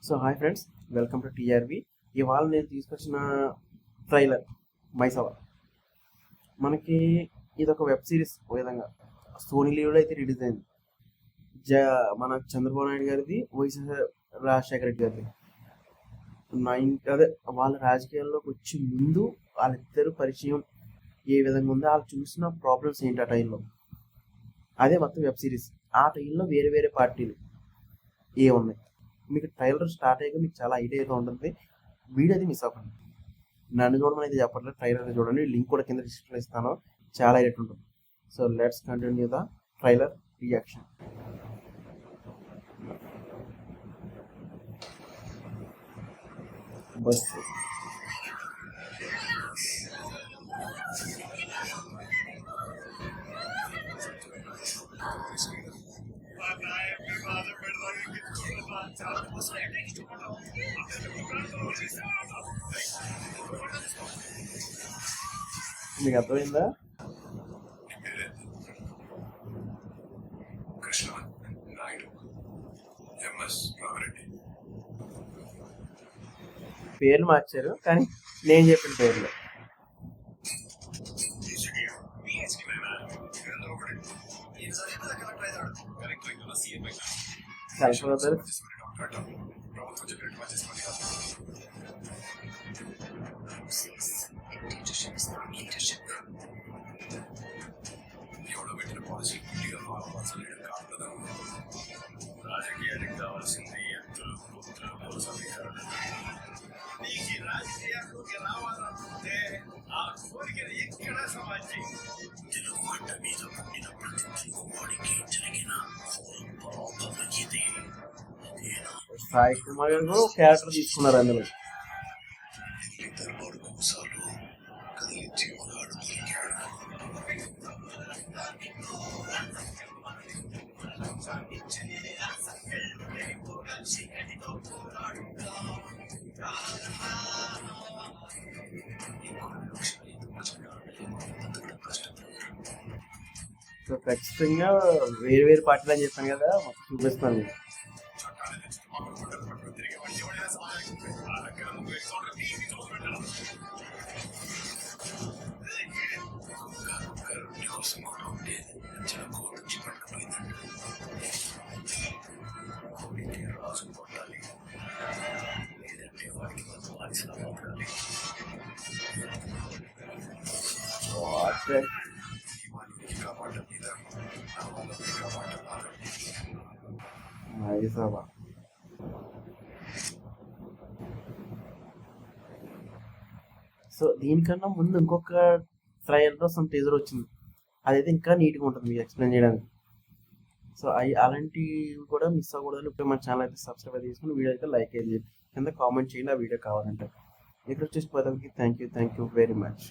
So hi friends, welcome to TRV. ఇవాళ నేను తీసుకొచ్చిన ట్రైలర్ మైసవ. మనకి ఇది ఒక వెబ్ సిరీస్ ఓ విధంగా సోనీ లీవ్లో అయితే రిలీజ్ అయింది. మన చంద్రబాబు నాయుడు గారిది, వైఎస్ రాజశేఖర రెడ్డి గారిది. అదే వాళ్ళ రాజకీయాల్లోకి వచ్చే ముందు వాళ్ళిద్దరు పరిచయం ఏ విధంగా ఉందో, వాళ్ళు చూసిన ప్రాబ్లమ్స్ ఏంటి ఆ టైంలో, అదే మొత్తం వెబ్ సిరీస్. ఆ టైంలో వేరే వేరే పార్టీలు ఏ ఉన్నాయి. మీకు ట్రైలర్ స్టార్ట్ అయ్యాక మీకు చాలా ఐడియా అయితే ఉంటుంది. వీడియో అది మిస్ అవ్వకండి. నన్ను చూడమని అయితే చెప్పట్లేదు, ట్రైలర్ చూడండి. లింక్ కూడా కింద డిస్క్రిప్షన్లో ఇస్తాను. చాలా ఐడియా ఉంటుంది. So let's continue the trailer reaction. Bus మీకు అర్థమైందా? పేర్లు మార్చారు కానీ నేను చెప్పిన పేర్లు. కల్పవతారు రాజకీయానికి కావాల్సింది ఎత్తులు పొత్తులు సమీకరణ. నీకు రాజకీయాల్లోకి రావాలనుకుంటే ఆ కోరిక ఎక్కడ సమాజం తెలుగుగడ్డ మీద పుట్టిన ప్రతి తెలుగువాడికి జరిగిన ఇది. సాయి కుమార్ గారు క్యారెక్టర్ తీసుకున్నారు అందులో. దర్బారు కోసాలు కదిలించి మగాడు దొరికాడు. సో ఖచ్చితంగా వేరు వేరు పార్టీలు అని చెప్పాను కదా, మొత్తం చూపిస్తాను. రాజు కొట్టాలి, లేదంటే వాడికి బతకాల్సిన బతకాలి. కాపాడటం మీద కాపాడటం. సో దీనికన్నా ముందు ఇంకొక ట్రయల్తో సమ్ టీజర్ వచ్చింది. అదైతే ఇంకా నీట్గా ఉంటుంది మీకు ఎక్స్ప్లెయిన్ చేయడానికి. సో అలాంటివి కూడా మిస్ అవ్వకూడదు. ఇప్పుడు మన ఛానల్ అయితే సబ్స్క్రైబ్ చేసుకుని వీడియో అయితే లైక్ అయితే కింద కామెంట్ చేయండి ఆ వీడియో కావాలంటే. ఇక్కడ వచ్చేసి పదవికి థ్యాంక్ యూ వెరీ మచ్.